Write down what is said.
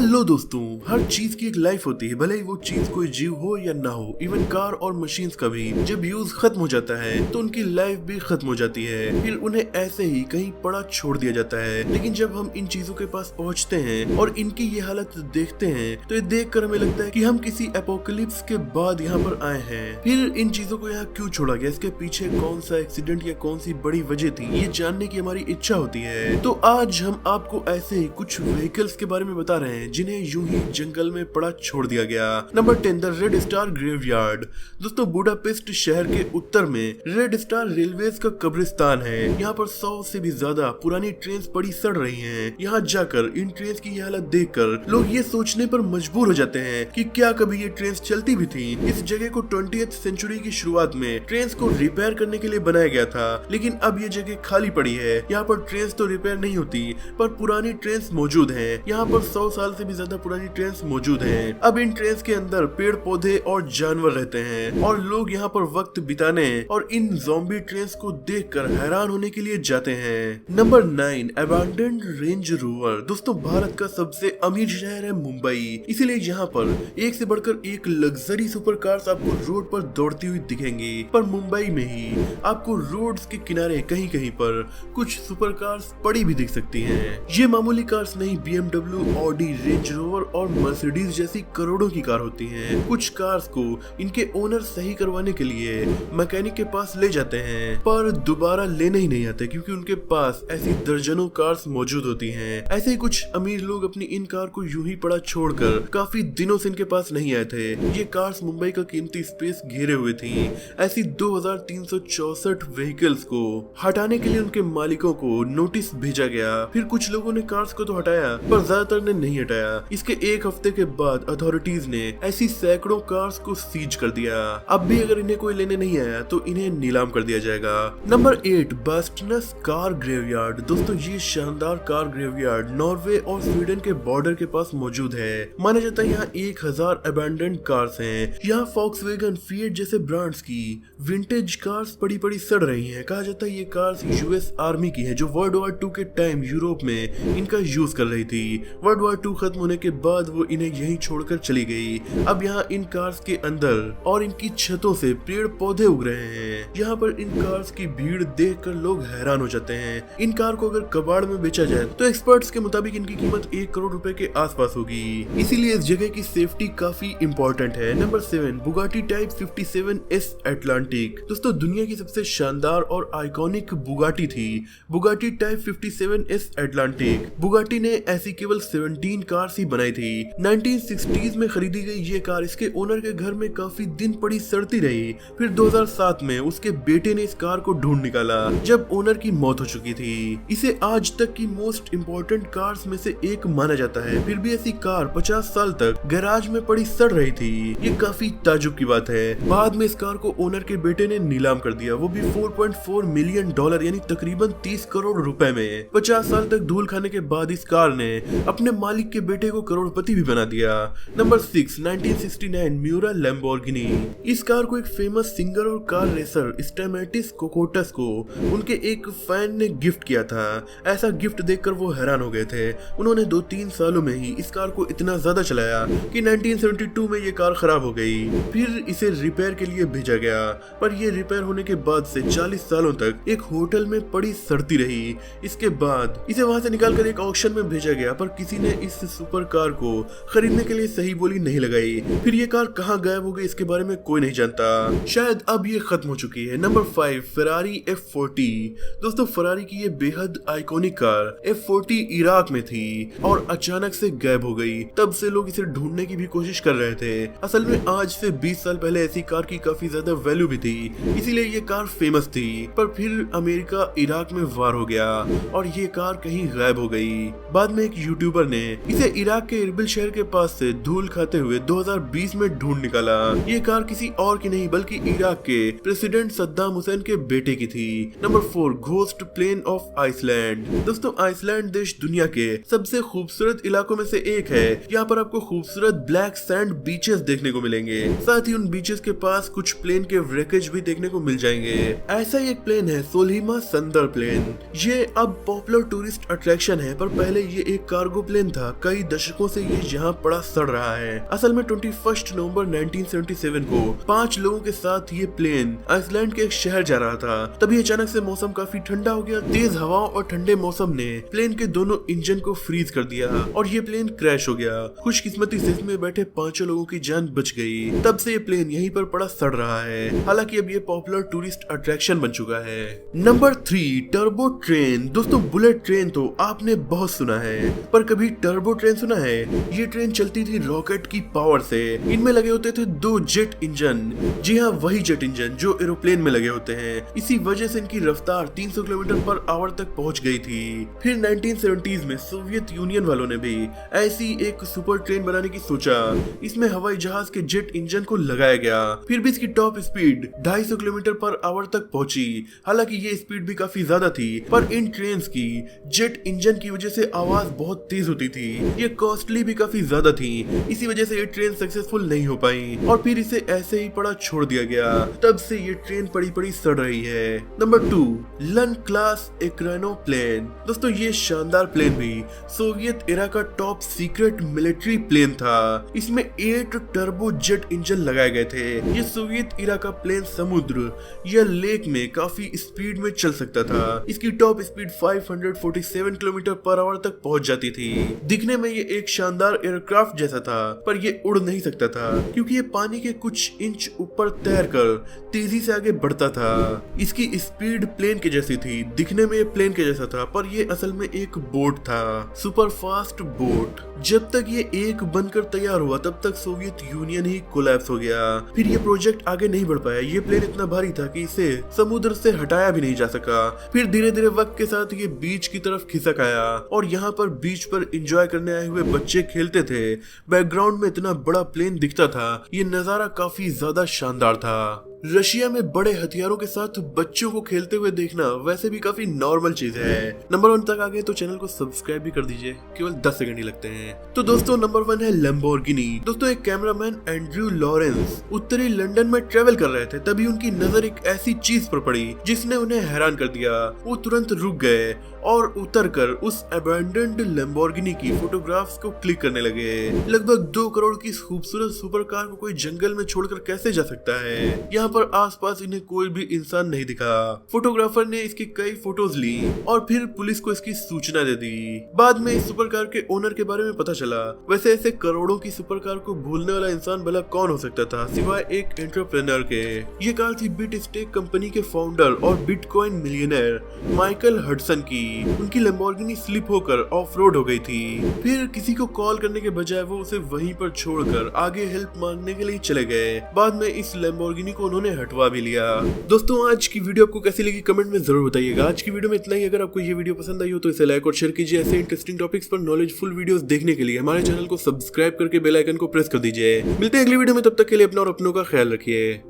Hello दोस्तों, हर चीज की एक लाइफ होती है, भले ही वो चीज कोई जीव हो या ना हो। इवन कार और मशीन्स का भी जब यूज खत्म हो जाता है तो उनकी लाइफ भी खत्म हो जाती है, फिर उन्हें ऐसे ही कहीं पड़ा छोड़ दिया जाता है। लेकिन जब हम इन चीजों के पास पहुंचते हैं और इनकी ये हालत देखते हैं तो ये देख कर हमें लगता है कि हम किसी एपोकलिप्स के बाद यहाँ पर आए हैं। फिर इन चीजों को यहाँ क्यों छोड़ा गया, इसके पीछे कौन सा एक्सीडेंट या कौन सी बड़ी वजह थी, ये जानने की हमारी इच्छा होती है। तो आज हम आपको ऐसे ही कुछ व्हीकल्स के बारे में बता रहे हैं जिन्हें यूं ही जंगल में पड़ा छोड़ दिया गया। Number 10, the red star graveyard. दोस्तों, बुडापेस्ट शहर के उत्तर में रेड स्टार रेलवेज का कब्रिस्तान है। यहाँ पर 100 से भी ज्यादा पुरानी ट्रेन पड़ी सड़ रही हैं। यहाँ जाकर इन ट्रेन की ये हालत देखकर लोग ये सोचने पर मजबूर हो जाते हैं कि क्या कभी ये ट्रेन चलती भी थी। इस जगह को 20th सेंचुरी की शुरुआत में ट्रेन को रिपेयर करने के लिए बनाया गया था, लेकिन अब ये जगह खाली पड़ी है। यहाँ पर ट्रेन तो रिपेयर नहीं होती पर पुरानी ट्रेन मौजूद है। यहाँ पर 100 साल से भी ज्यादा पुरानी ट्रेन मौजूद हैं। अब इन ट्रेन के अंदर पेड़ पौधे और जानवर रहते हैं और लोग यहाँ पर वक्त बिताने और इन ज़ॉम्बी ट्रेन को देखकर हैरान होने के लिए जाते हैं। Number 9, abandoned range rover. दोस्तों, भारत का सबसे अमीर शहर है मुंबई, इसीलिए यहाँ पर एक से बढ़कर एक लग्जरी सुपर कार्स आपको रोड पर दौड़ती हुई दिखेंगी। पर मुंबई में ही आपको रोड्स के किनारे कहीं कहीं पर कुछ सुपर कार्स पड़ी भी दिख सकती हैं। ये मामूली कार्स नहीं, BMW, ऑडी, रेंज रोवर और मर्सिडीज जैसी करोड़ों की कार होती हैं। कुछ कार्स को इनके ओनर सही करवाने के लिए मैकेनिक के पास ले जाते हैं पर दोबारा लेने ही नहीं आते क्योंकि उनके पास ऐसी दर्जनों कार्स मौजूद होती हैं। ऐसे ही कुछ अमीर लोग अपनी इन कार को यूं ही पड़ा छोड़कर काफी दिनों से इनके पास नहीं आए थे। ये कार्स मुंबई का कीमती स्पेस घेरे हुए थी। ऐसी 2364 व्हीकल्स को हटाने के लिए उनके मालिकों को नोटिस भेजा गया। फिर कुछ लोगों ने कार्स को तो हटाया पर ज्यादातर ने नहीं हटाया। इसके एक हफ्ते के बाद अथॉरिटीज ने ऐसी सैकड़ों कार्स को सीज कर दिया। अब भी अगर इन्हें कोई लेने नहीं आया तो इन्हें नीलाम कर दिया जाएगा। Number 8, Bastnas car graveyard. दोस्तों, ये शानदार कार ग्रेवयार्ड नॉर्वे और स्वीडन के बॉर्डर के पास मौजूद है। माना जाता है यहाँ 1000 अबैंडन्ड कार्स हैं। यहाँ फॉक्सवैगन, फिएट जैसे ब्रांड्स की विंटेज कार्स पड़ी पड़ी सड़ रही हैं। कहा जाता है ये कार्स यूएस आर्मी की है जो वर्ल्ड वॉर 2 के टाइम यूरोप में इनका यूज कर रही थी। वर्ल्ड वॉर 2 खत्म होने के बाद वो इन्हें यहीं छोड़कर चली गई। अब यहाँ इन कार्स के अंदर और इनकी छतों से पेड़ पौधे उग रहे हैं। यहाँ पर इन कार्स की भीड़ देखकर लोग हैरान हो जाते हैं। इन कार को अगर कबाड़ में बेचा जाए तो एक्सपर्ट्स के मुताबिक इनकी कीमत 1 करोड़ रुपए के आसपास होगी। इसीलिए इस जगह की सेफ्टी काफी इम्पोर्टेंट है। Number 7, Bugatti type 57S Atlantic. दोस्तों, दुनिया की सबसे शानदार और आइकॉनिक बुगाटी थी Bugatti type 57S Atlantic. Bugatti ने ऐसी केवल 17 कार्स ही बनाई थी। 1960s में खरीदी गई ये कार इसके ओनर के घर में काफी दिन पड़ी सड़ती रही। फिर 2007 में उसके बेटे ने इस कार को ढूंढ निकाला जब ओनर की मौत हो चुकी थी। इसे आज तक की मोस्ट इम्पोर्टेंट कार्स में से एक माना जाता है। फिर भी ऐसी कार 50 साल तक गैराज में पड़ी सड़ रही थी। ये काफी ताजुब की बात है। बाद में इस कार को ओनर के बेटे ने नीलाम कर दिया, वो भी $4.4 मिलियन यानी तकरीबन 30 करोड़ रुपए में। 50 साल तक धूल खाने के बाद इस कार ने अपने मालिक के बेटे को करोड़पति भी बना दिया। Number 6, 1969 Miura Lamborghini. इस कार को एक फेमस सिंगर और कार रेसर स्टेमेटिस कोकोटस को उनके एक फैन ने गिफ्ट किया था। ऐसा गिफ्ट देखकर वो हैरान हो गए थे। उन्होंने 2-3 सालों में ही इस कार को इतना ज्यादा चलाया कि 1972 में ये कार खराब हो गई। फिर इसे रिपेयर के लिए भेजा गया पर ये रिपेयर होने के बाद से 40 सालों तक एक होटल में पड़ी सड़ती रही। इसके बाद इसे वहां से निकालकर एक ऑक्शन में भेजा गया पर किसी ने इस सुपर कार को खरीदने के लिए सही बोली नहीं लगाई। फिर ये कार कहां गायब हो गई इसके बारे में कोई नहीं जानता। शायद अब ये खत्म हो चुकी है। Number 5, Ferrari F40। दोस्तों, फेरारी की ये बेहद आइकॉनिक कार F40 इराक में थी और अचानक से गायब हो गई। तब से लोग इसे ढूंढने की भी कोशिश कर रहे थे। असल में आज से 20 साल पहले ऐसी कार की काफी ज्यादा वैल्यू भी थी, इसीलिए ये कार फेमस थी। पर फिर अमेरिका इराक में वार हो गया और ये कार कहीं गायब हो गई। बाद में एक यूट्यूबर ने इसे इराक के इरबिल शहर के पास से धूल खाते हुए 2020 में ढूंढ निकाला। ये कार किसी और की नहीं बल्कि इराक के प्रेसिडेंट सद्दाम हुसैन के बेटे की थी। Number 4, ghost plane of Iceland. दोस्तों, आइसलैंड देश दुनिया के सबसे खूबसूरत इलाकों में से एक है। यहाँ पर आपको खूबसूरत ब्लैक सैंड बीचेस देखने को मिलेंगे। साथ ही उन बीचेस के पास कुछ प्लेन के व्रेकेज भी देखने को मिल जाएंगे। ऐसा ही एक प्लेन है सोलिमा संदर प्लेन। ये अब पॉपुलर टूरिस्ट अट्रैक्शन है पर पहले ये एक कार्गो प्लेन था। कई दशकों से ये यहाँ पड़ा सड़ रहा है। असल में 21 नवंबर 1977 को 5 लोगों के साथ ये प्लेन आइसलैंड के एक शहर जा रहा था। तभी अचानक से मौसम काफी ठंडा हो गया। तेज हवाओं और ठंडे मौसम ने प्लेन के दोनों इंजन को फ्रीज कर दिया और ये प्लेन क्रैश हो गया। खुशकिस्मती से इसमें बैठे 5 लोगों की जान बच गई। तब से ये प्लेन यहीं पर पड़ा सड़ रहा है। हालांकि अब ये पॉपुलर टूरिस्ट अट्रैक्शन बन चुका है। Number 3, turbo train. दोस्तों बुलेट ट्रेन तो आपने बहुत सुना है, पर कभी टर्बो ट्रेन सुना है? ये ट्रेन चलती थी रॉकेट की पावर से। इनमें लगे होते थे 2 जेट इंजन। जी हाँ, वही जेट इंजन जो एरोप्लेन में लगे होते हैं। इसी वजह से इनकी रफ्तार 300 किलोमीटर पर आवर तक पहुंच गई थी। फिर 1970s में सोवियत यूनियन वालों ने भी ऐसी एक सुपर ट्रेन बनाने की सोचा। इसमें हवाई जहाज के जेट इंजन को लगाया गया। फिर भी इसकी top speed 250 kilometre per hour तक पहुंची। हालांकि ये स्पीड भी काफी ज्यादा थी, पर इन ट्रेन की जेट इंजन की वजह से आवाज बहुत तेज होती थी। ये कॉस्टली भी काफी ज्यादा थी। इसी वजह से ये ट्रेन सक्सेसफुल नहीं हो पाई और फिर इसे ऐसे ही पड़ा छोड़ दिया गया। तब से ये ट्रेन पड़ी पड़ी सड़ रही है। नंबर 2, लन क्लास एक्रानो प्लेन। दोस्तों ये शानदार प्लेन भी सोवियत एरा का टॉप सीक्रेट मिलिट्री प्लेन था। इसमें 8 टर्बो जेट इंजन लगाए गए थे। ये सोवियत एरा का प्लेन समुद्र या लेक में काफी स्पीड में चल सकता था। इसकी top speed 547 kilometre per hour तक पहुंच जाती थी। दिखने में ये एक शानदार एयरक्राफ्ट जैसा था, पर ये उड़ नहीं सकता था क्योंकि ये पानी के कुछ इंच ऊपर तैरकर तेजी से आगे बढ़ता था। इसकी स्पीड प्लेन के जैसी थी। दिखने में ये प्लेन के जैसा था, पर ये असल में एक बोट था, सुपर फास्ट बोट। जब तक ये एक बनकर तैयार हुआ तब तक सोवियत यूनियन ही कोलैप्स हो गया। फिर ये प्रोजेक्ट आगे नहीं बढ़ पाया। ये प्लेन इतना भारी था कि इसे समुद्र से हटाया भी नहीं जा सका। फिर धीरे धीरे वक्त के साथ ये बीच की तरफ खिसक आया और यहाँ पर बीच पर एंजॉय करने आए हुए बच्चे खेलते थे। बैकग्राउंड में इतना बड़ा प्लेन दिखता था। ये नजारा काफी ज्यादा शानदार था। रशिया में बड़े हथियारों के साथ बच्चों को खेलते हुए देखना वैसे भी काफी नॉर्मल चीज है। नंबर 1 तक आ गए तो चैनल को सब्सक्राइब भी कर दीजिए, केवल 10 सेकंड ही लगते हैं। तो दोस्तों नंबर 1 है लैम्बोर्गिनी। दोस्तों एक कैमरामैन एंड्रयू लॉरेंस उत्तरी लंदन में ट्रेवल कर रहे थे। तभी उनकी नजर एक ऐसी चीज पर पड़ी जिसने उन्हें हैरान कर दिया। वो तुरंत रुक गए और उतरकर उस अबैंडन्ड लैम्बोर्गिनी की फोटोग्राफ्स को क्लिक करने लगे। लगभग 2 करोड़ की खूबसूरत सुपर कार को कोई जंगल में छोड़कर कैसे जा सकता है? यहाँ पर आसपास इन्हें कोई भी इंसान नहीं दिखा। फोटोग्राफर ने इसकी कई फोटोज ली और फिर पुलिस को इसकी सूचना दे दी। बाद में इस सुपर कार के ओनर के बारे में पता चला। वैसे ऐसे करोड़ों की सुपर कार को भूलने वाला इंसान भला कौन हो सकता था सिवाय एक एंटरप्रेन्योर के। ये कार थी बिट स्टेक कंपनी के फाउंडर और बिटकॉइन मिलियनर माइकल हडसन की। उनकी लैम्बोर्गिनी स्लिप होकर ऑफ रोड हो गई थी। फिर किसी को कॉल करने के बजाय वो उसे वहीं पर छोड़कर आगे हेल्प मांगने के लिए चले गए। बाद में इस लैम्बोर्गिनी को उन्होंने हटवा भी लिया। दोस्तों आज की वीडियो आपको कैसी लगी कमेंट में जरूर बताइएगा। आज की वीडियो में इतना ही। अगर आपको ये वीडियो पसंद आई हो तो इसे लाइक और शेयर कीजिए। ऐसे इंटरेस्टिंग टॉपिक्स पर नॉलेजफुल वीडियोस देखने के लिए हमारे चैनल को सब्सक्राइब करके बेल आइकन को प्रेस कर दीजिए। मिलते हैं अगली वीडियो में, तब तक के लिए अपना और अपनों का ख्याल रखिए।